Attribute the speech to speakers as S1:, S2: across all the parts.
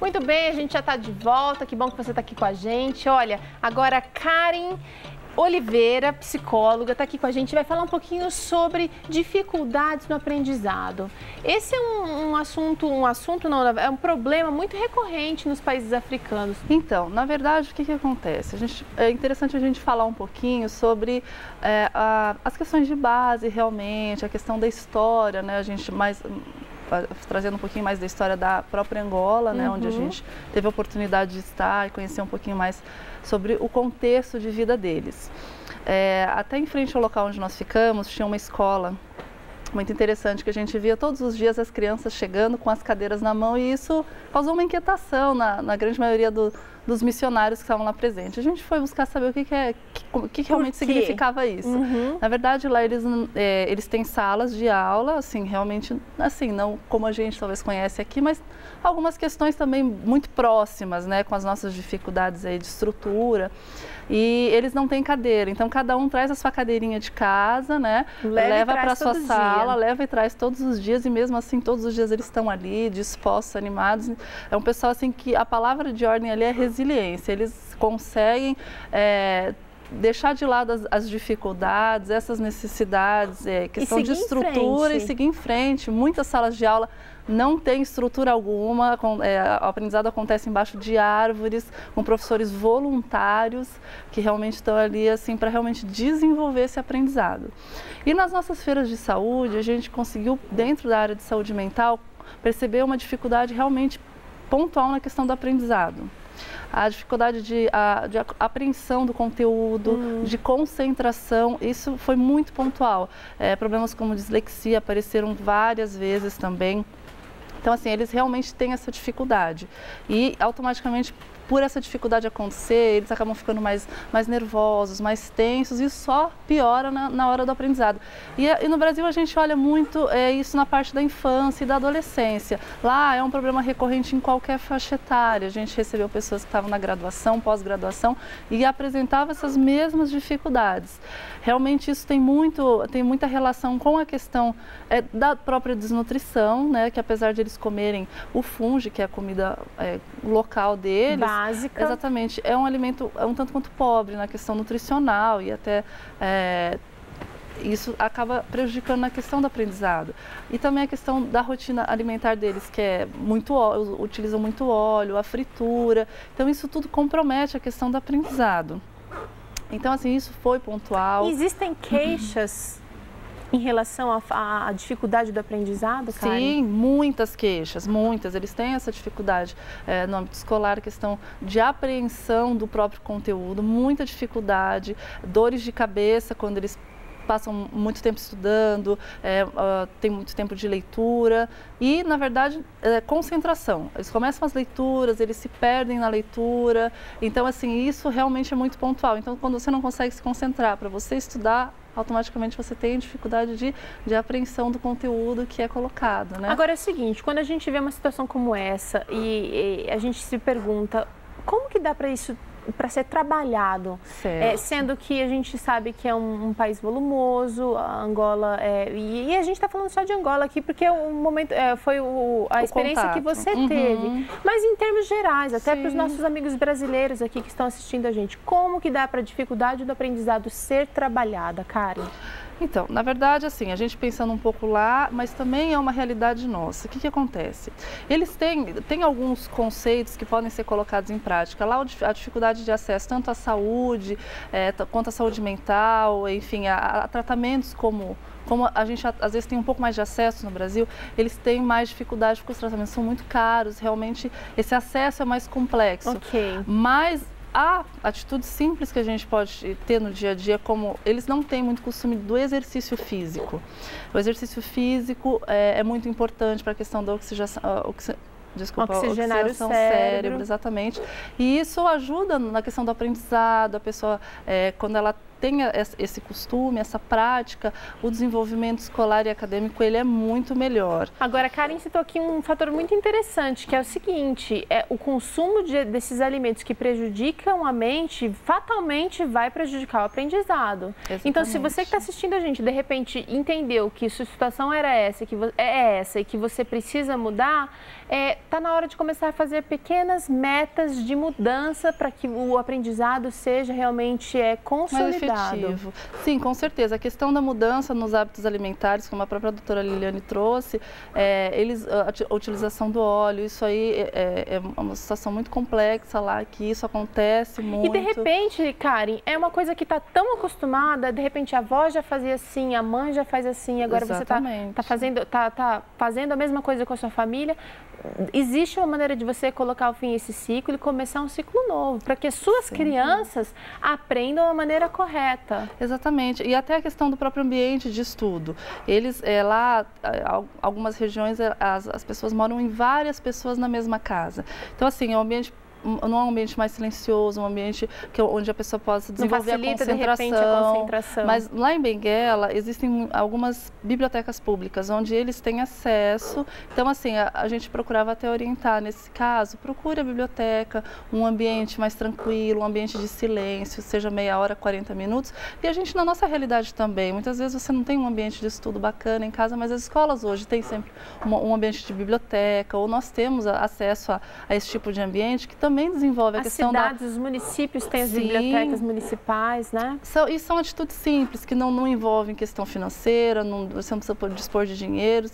S1: Muito bem, a gente já está de volta, que bom que você está aqui com a gente. Olha, agora Karen Oliveira, psicóloga, está aqui com a gente e vai falar um pouquinho sobre dificuldades no aprendizado. Esse é é um problema muito recorrente nos países africanos.
S2: Então, na verdade, o que acontece? É interessante a gente falar um pouquinho sobre as questões de base, realmente, a questão da história, né? Trazendo um pouquinho mais da história da própria Angola, né, onde a gente teve a oportunidade de estar e conhecer um pouquinho mais sobre o contexto de vida deles. Até em frente ao local onde nós ficamos, tinha uma escola muito interessante que a gente via todos os dias as crianças chegando com as cadeiras na mão e isso causou uma inquietação na grande maioria dos missionários que estavam lá presentes. A gente foi buscar saber o que realmente significava isso. Na verdade, lá eles têm salas de aula, assim, realmente, assim, não como a gente talvez conhece aqui, mas algumas questões também muito próximas, né, com as nossas dificuldades aí de estrutura. E eles não têm cadeira, então cada um traz a sua cadeirinha de casa, né, leva para a sua sala, leva e traz todos os dias e mesmo assim todos os dias eles estão ali, dispostos, animados. É um pessoal assim que a palavra de ordem ali é resiliência, eles conseguem deixar de lado as dificuldades, essas necessidades, questão de estrutura e seguir em frente. Muitas salas de aula não tem estrutura alguma, o aprendizado acontece embaixo de árvores, com professores voluntários que realmente estão ali assim para realmente desenvolver esse aprendizado. E nas nossas feiras de saúde, a gente conseguiu, dentro da área de saúde mental, perceber uma dificuldade realmente pontual na questão do aprendizado. A dificuldade de apreensão do conteúdo, de concentração, isso foi muito pontual. Problemas como dislexia apareceram várias vezes também. Então, assim, eles realmente têm essa dificuldade e automaticamente, por essa dificuldade acontecer, eles acabam ficando mais nervosos, mais tensos e só piora na hora do aprendizado. E no Brasil a gente olha muito isso na parte da infância e da adolescência. Lá é um problema recorrente em qualquer faixa etária. A gente recebeu pessoas que estavam na graduação, pós-graduação e apresentavam essas mesmas dificuldades. Realmente isso tem muita relação com a questão da própria desnutrição, né? Que apesar de eles comerem o fungo, que é a comida local deles,
S1: básica.
S2: Exatamente, é um alimento um tanto quanto pobre na questão nutricional e até isso acaba prejudicando na questão do aprendizado. E também a questão da rotina alimentar deles, que é muito óleo, utilizam muito óleo, a fritura. Então isso tudo compromete a questão do aprendizado. Então, assim, isso foi pontual.
S1: Existem queixas em relação à dificuldade do aprendizado, Karen?
S2: Sim, muitas queixas, muitas. Eles têm essa dificuldade no âmbito escolar, questão de apreensão do próprio conteúdo, muita dificuldade, dores de cabeça quando eles passam muito tempo estudando, tem muito tempo de leitura e, na verdade, concentração. Eles começam as leituras, eles se perdem na leitura, então, assim, isso realmente é muito pontual. Então, quando você não consegue se concentrar para você estudar, automaticamente você tem dificuldade de apreensão do conteúdo que é colocado, né?
S1: Agora é o seguinte, quando a gente vê uma situação como essa e a gente se pergunta como que dá para ser trabalhado, sendo que a gente sabe que é um país volumoso, a Angola e a gente está falando só de Angola aqui porque foi a experiência que você teve, mas em termos gerais, até para os nossos amigos brasileiros aqui que estão assistindo a gente, como que dá para a dificuldade do aprendizado ser trabalhada, Karen?
S2: Então, na verdade, assim, a gente pensando um pouco lá, mas também é uma realidade nossa. O que acontece? Eles têm alguns conceitos que podem ser colocados em prática. Lá a dificuldade de acesso tanto à saúde, quanto à saúde mental, enfim, a tratamentos como a gente às vezes tem um pouco mais de acesso no Brasil, eles têm mais dificuldade porque os tratamentos são muito caros, realmente esse acesso é mais complexo. Mas há atitudes simples que a gente pode ter no dia a dia, como eles não têm muito costume do exercício físico. O exercício físico é muito importante para a questão da oxigenação do cérebro, exatamente. E isso ajuda na questão do aprendizado, a pessoa, quando ela tem esse costume, essa prática, o desenvolvimento escolar e acadêmico ele é muito melhor.
S1: Agora, a Karen citou aqui um fator muito interessante, que é o seguinte, o consumo desses alimentos que prejudicam a mente, fatalmente vai prejudicar o aprendizado.
S2: Exatamente.
S1: Então, se você que está assistindo a gente, de repente, entendeu que sua situação era essa, e que você precisa mudar, Tá na hora de começar a fazer pequenas metas de mudança para que o aprendizado seja realmente consolidado.
S2: Mais efetivo. Sim, com certeza. A questão da mudança nos hábitos alimentares, como a própria doutora Liliane trouxe, a utilização do óleo, isso aí é uma situação muito complexa lá, que isso acontece muito.
S1: E de repente, Karen, é uma coisa que está tão acostumada, de repente a avó já fazia assim, a mãe já faz assim, agora
S2: Exatamente.
S1: você tá fazendo a mesma coisa com a sua família. Existe uma maneira de você colocar ao fim esse ciclo e começar um ciclo novo, para que as suas crianças aprendam da maneira correta.
S2: Exatamente. E até a questão do próprio ambiente de estudo. Eles, lá, algumas regiões, as pessoas moram em várias pessoas na mesma casa. Então, assim, é um ambiente não é um ambiente mais silencioso, um ambiente onde a pessoa possa desenvolver a concentração.
S1: De repente, a concentração.
S2: Mas lá em Benguela existem algumas bibliotecas públicas onde eles têm acesso. Então, assim, a gente procurava até orientar nesse caso, procure a biblioteca, um ambiente mais tranquilo, um ambiente de silêncio, seja meia hora, 40 minutos. E a gente, na nossa realidade também, muitas vezes você não tem um ambiente de estudo bacana em casa, mas as escolas hoje têm sempre um ambiente de biblioteca, ou nós temos acesso a esse tipo de ambiente que também desenvolve a questão
S1: da... As cidades, os municípios têm as bibliotecas municipais, né?
S2: E são atitudes simples, que não envolvem questão financeira, você não precisa dispor de dinheiro,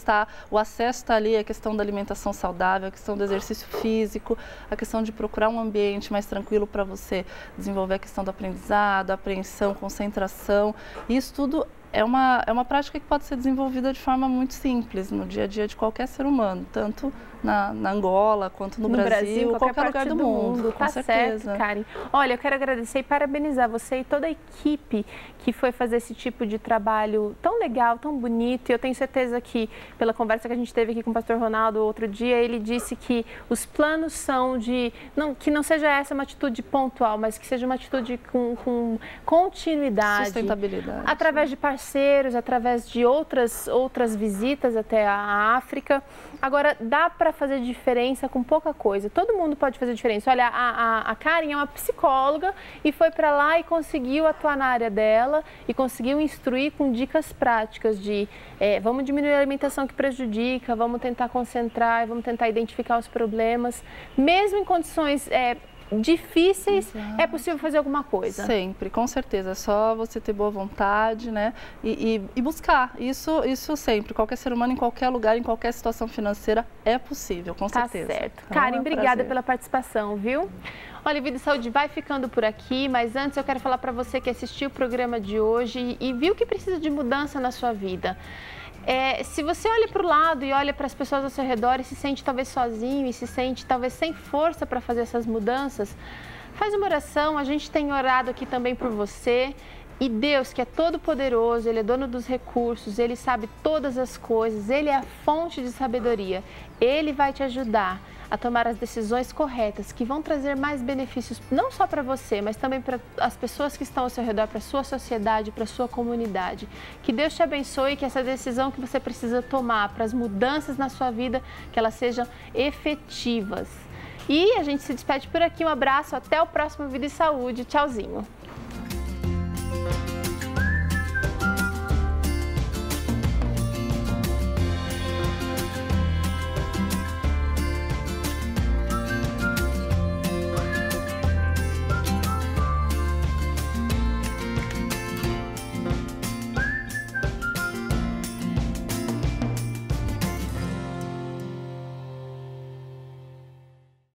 S2: o acesso está ali, a questão da alimentação saudável, a questão do exercício físico, a questão de procurar um ambiente mais tranquilo para você desenvolver a questão do aprendizado, apreensão, concentração. E isso tudo é uma prática que pode ser desenvolvida de forma muito simples no dia a dia de qualquer ser humano, tanto na Angola quanto no Brasil, qualquer lugar do mundo, com certeza.
S1: Certo, Karen. Olha, eu quero agradecer e parabenizar você e toda a equipe que foi fazer esse tipo de trabalho tão legal, tão bonito. E eu tenho certeza que, pela conversa que a gente teve aqui com o pastor Ronaldo outro dia, ele disse que os planos são que não seja essa uma atitude pontual, mas que seja uma atitude com continuidade.
S2: Sustentabilidade.
S1: Através de parceiros, através de outras visitas até a África. Agora, dá para fazer diferença com pouca coisa. Todo mundo pode fazer diferença. Olha, a Karen é uma psicóloga e foi para lá e conseguiu atuar na área dela e conseguiu instruir com dicas práticas de vamos diminuir a alimentação que prejudica, vamos tentar concentrar, vamos tentar identificar os problemas. Mesmo em condições difíceis, é possível fazer alguma coisa.
S2: Sempre, com certeza. É só você ter boa vontade, né? E buscar. Isso sempre. Qualquer ser humano, em qualquer lugar, em qualquer situação financeira, é possível, com certeza.
S1: Tá certo. Karen, obrigada pela participação, viu? Olha, Vida e Saúde vai ficando por aqui, mas antes eu quero falar para você que assistiu o programa de hoje e viu que precisa de mudança na sua vida. Se você olha para o lado e olha para as pessoas ao seu redor e se sente talvez sozinho e se sente talvez sem força para fazer essas mudanças, faz uma oração. A gente tem orado aqui também por você. E Deus, que é todo poderoso, Ele é dono dos recursos, Ele sabe todas as coisas, Ele é a fonte de sabedoria. Ele vai te ajudar a tomar as decisões corretas que vão trazer mais benefícios, não só para você, mas também para as pessoas que estão ao seu redor, para a sua sociedade, para a sua comunidade. Que Deus te abençoe e que essa decisão que você precisa tomar para as mudanças na sua vida, que elas sejam efetivas. E a gente se despede por aqui. Um abraço, até o próximo Vida e Saúde. Tchauzinho.